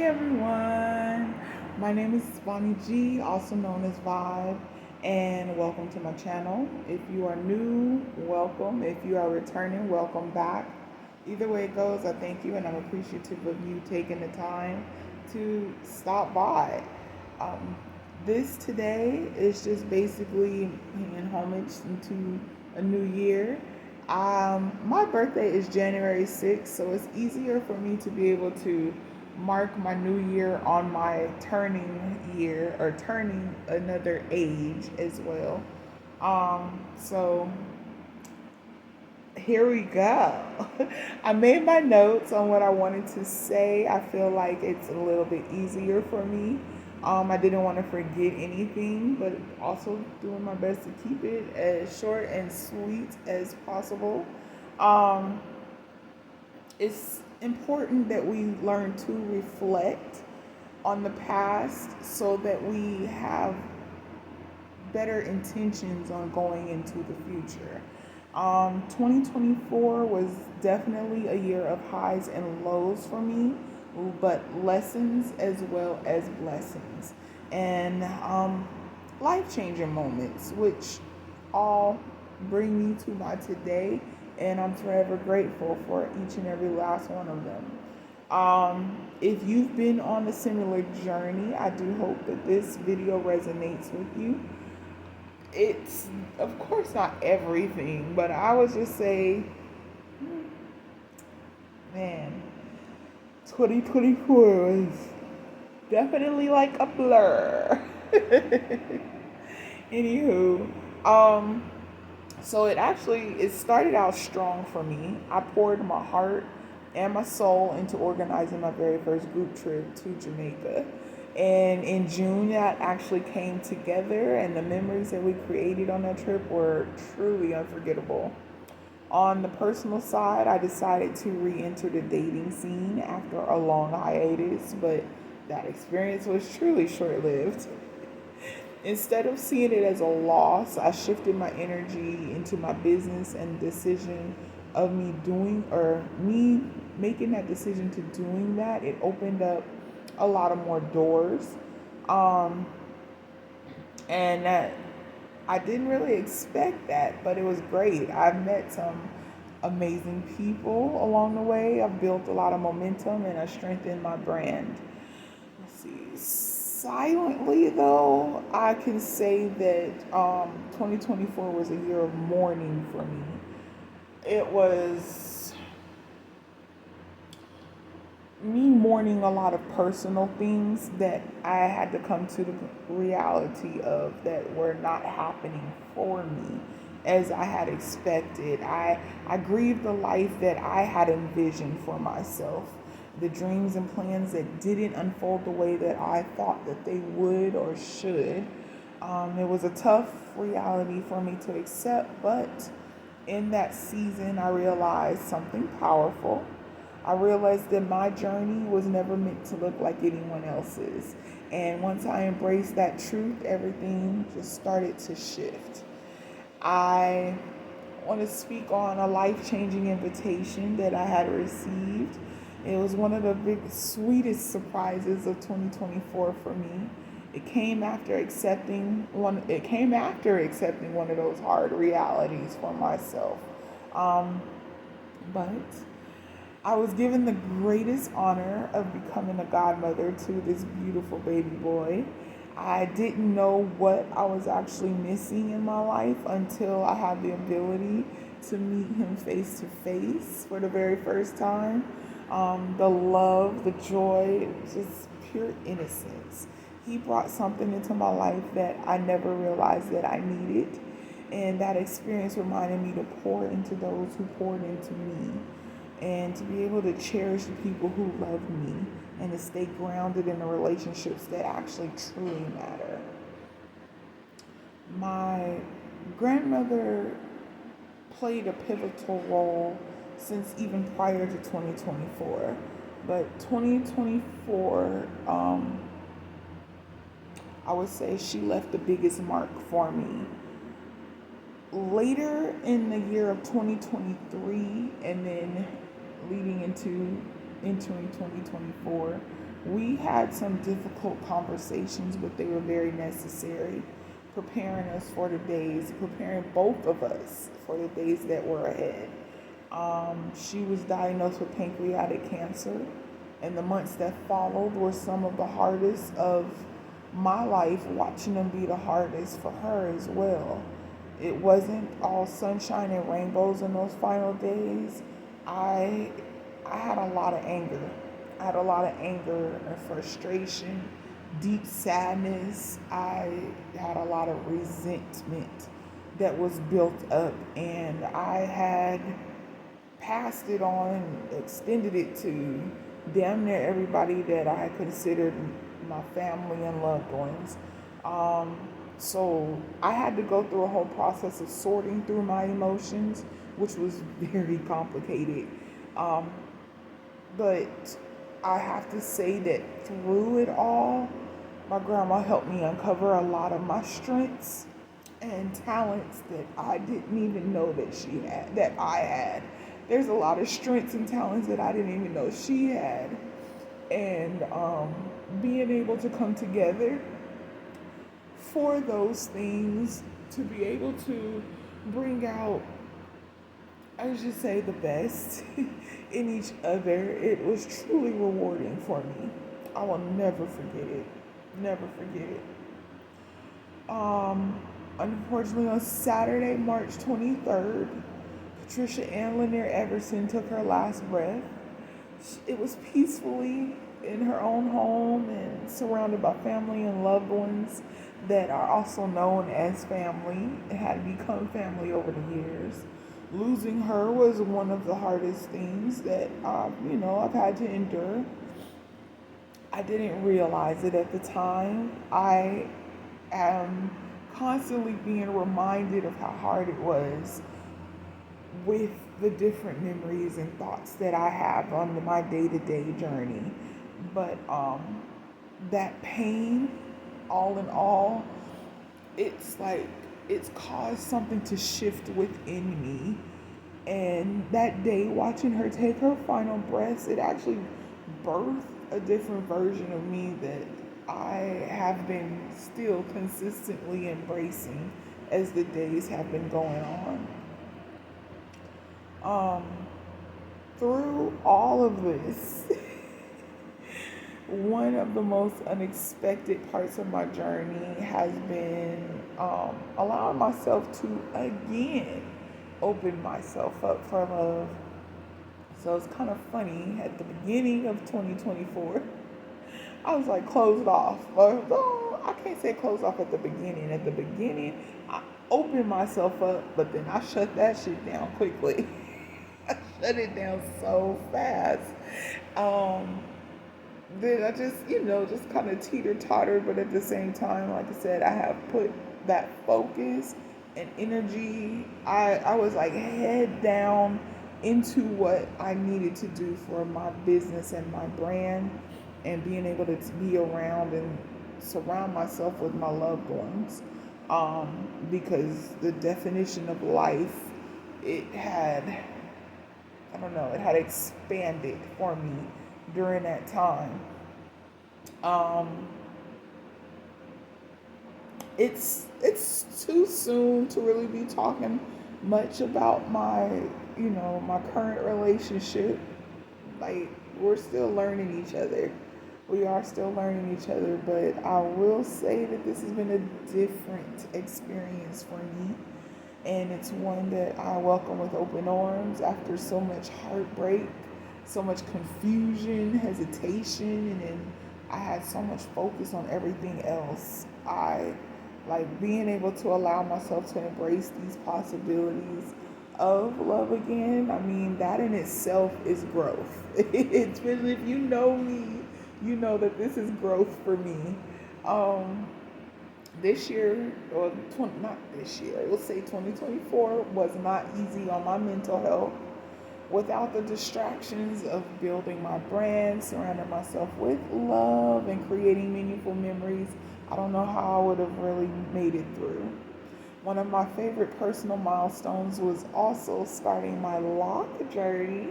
everyone. My name is Bonnie G, also known as Vibe, and welcome to my channel. If you are new, welcome. If you are returning, welcome back. Either way it goes, I thank you and I'm appreciative of you taking the time to stop by. Um, this today is just basically paying homage into a new year. My birthday is January 6th, so it's easier for me to be able to mark my new year on my turning year or turning another age as well. So here we go. I made my notes on what I wanted to say. I feel like it's a little bit easier for me. I didn't want to forget anything, but also doing my best to keep it as short and sweet as possible. Um, it's important that we learn to reflect on the past so that we have better intentions on going into the future. 2024 was definitely a year of highs and lows for me, but lessons as well as blessings and life changing moments, which all bring me to my today, and I'm forever grateful for each and every last one of them. If you've been on a similar journey, I do hope that this video resonates with you. It's, of course, not everything, but I would just say, man, 2024 was definitely like a blur. Anywho, so it started out strong for me. I poured my heart and my soul into organizing my very first group trip to Jamaica. And in June, that actually came together, and the memories that we created on that trip were truly unforgettable. On the personal side, I decided to re enter the dating scene after a long hiatus, but that experience was truly short lived. Instead of seeing it as a loss, I shifted my energy into my business and decision of me making that decision to doing that. It opened up a lot of more doors. Um, and that I didn't really expect that, but it was great. I've met some amazing people along the way. I've built a lot of momentum and I strengthened my brand. Let's see. Silently, though, I can say that 2024 was a year of mourning for me. It was me mourning a lot of personal things that I had to come to the reality of that were not happening for me as I had expected. I grieved the life that I had envisioned for myself, the dreams and plans that didn't unfold the way that I thought that they would or should. It was a tough reality for me to accept, but in that season, I realized something powerful. I realized that my journey was never meant to look like anyone else's. And once I embraced that truth, everything just started to shift. I want to speak on a life changing invitation that I had received. It was one of the sweetest surprises of 2024 for me. It came after accepting one of those hard realities for myself. Um, but I was given the greatest honor of becoming a godmother to this beautiful baby boy. I didn't know what I was actually missing in my life until I had the ability to meet him face to face for the very first time. The love, the joy, just pure innocence. He brought something into my life that I never realized that I needed. And that experience reminded me to pour into those who poured into me and to be able to cherish the people who love me and to stay grounded in the relationships that actually truly matter. My grandmother played a pivotal role since even prior to 2024. But 2024, I would say she left the biggest mark for me. Later in the year of 2023 and then leading into entering 2024, We had some difficult conversations, but they were very necessary, preparing us for the days, preparing both of us for the days that were ahead. She was diagnosed with pancreatic cancer, and the months that followed were some of the hardest of my life, watching them be the hardest for her as well. It wasn't all sunshine and rainbows in those final days. I I had a lot of anger. I had a lot of anger and frustration, deep sadness. I had a lot of resentment that was built up, and I had passed it on, extended it to damn near everybody that I considered my family and loved ones. Um, so I had to go through a whole process of sorting through my emotions, which was very complicated. Um, but I have to say that through it all, my grandma helped me uncover a lot of my strengths and talents that I didn't even know that I had. There's a lot of strengths and talents that I didn't even know she had. And being able to come together for those things, to be able to bring out, I should say, the best in each other, it was truly rewarding for me. I will never forget it. Never forget it. Um, Unfortunately, on Saturday, March 23rd, Patricia Ann Lanier Everson took her last breath. It was peacefully in her own home and surrounded by family and loved ones that are also known as family. It had become family over the years. Losing her was one of the hardest things that I've had to endure. I didn't realize it at the time. I am constantly being reminded of how hard it was with the different memories and thoughts that I have on my day-to-day journey. But that pain, all in all, it's like it's caused something to shift within me. And that day, watching her take her final breaths, it actually birthed a different version of me that I have been still consistently embracing as the days have been going on. Um, Through all of this, one of the most unexpected parts of my journey has been allowing myself to again open myself up for love. So it's kind of funny. At the beginning of 2024, I was like closed off. But no, I can't say closed off at the beginning. At the beginning, I opened myself up, but then I shut that shit down quickly. I shut it down so fast. Um, then I just kind of teeter totter, but at the same time, like I said, I have put that focus and energy. I was like head down into what I needed to do for my business and my brand, and being able to be around and surround myself with my loved ones. Because the definition of life, it had, I don't know, it had expanded for me during that time. Um, it's too soon to really be talking much about my current relationship. Like, we're still learning each other. We are still learning each other, but I will say that this has been a different experience for me, and it's one that I welcome with open arms after so much heartbreak, so much confusion, hesitation, and then I had so much focus on everything else. I like being able to allow myself to embrace these possibilities of love again. I mean, that in itself is growth. Especially if you know me, you know that this is growth for me. Um, this year, or not this year, we'll say 2024 was not easy on my mental health. Without the distractions of building my brand, surrounding myself with love, and creating meaningful memories, I don't know how I would have really made it through. One of my favorite personal milestones was also starting my lock journey.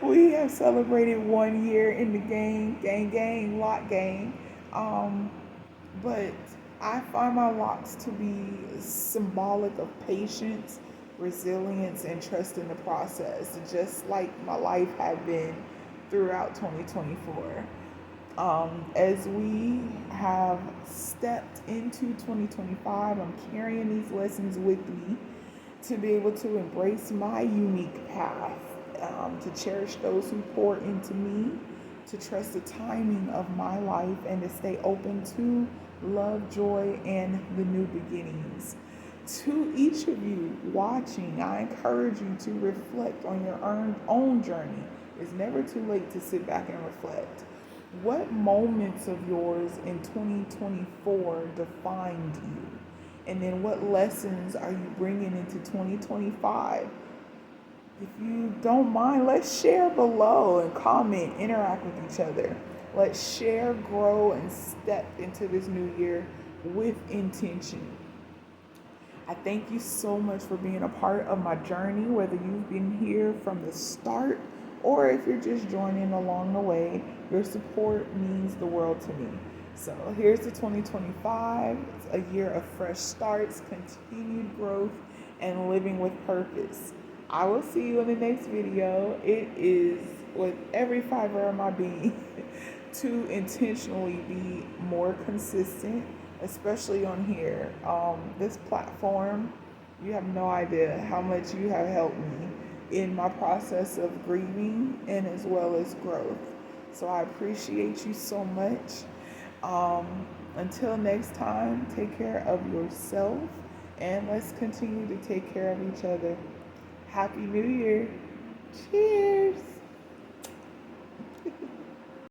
We have celebrated 1 year in the game, lock gang. Um, but I find my locks to be symbolic of patience, resilience, and trust in the process, just like my life had been throughout 2024. As we have stepped into 2025, I'm carrying these lessons with me to be able to embrace my unique path, to cherish those who pour into me, to trust the timing of my life, and to stay open to love, joy, and the new beginnings. To each of you watching, I encourage you to reflect on your own journey. It's never too late to sit back and reflect. What moments of yours in 2024 defined you? And then what lessons are you bringing into 2025? If you don't mind, let's share below and comment, interact with each other. Let's share, grow, and step into this new year with intention. I thank you so much for being a part of my journey, whether you've been here from the start or if you're just joining along the way. Your support means the world to me. So here's the 2025. It's a year of fresh starts, continued growth, and living with purpose. I will see you in the next video. It is with every fiber of my being to intentionally be more consistent, especially on here. This platform, you have no idea how much you have helped me in my process of grieving and as well as growth. So I appreciate you so much. Until next time, take care of yourself and let's continue to take care of each other. Happy New Year. Cheers.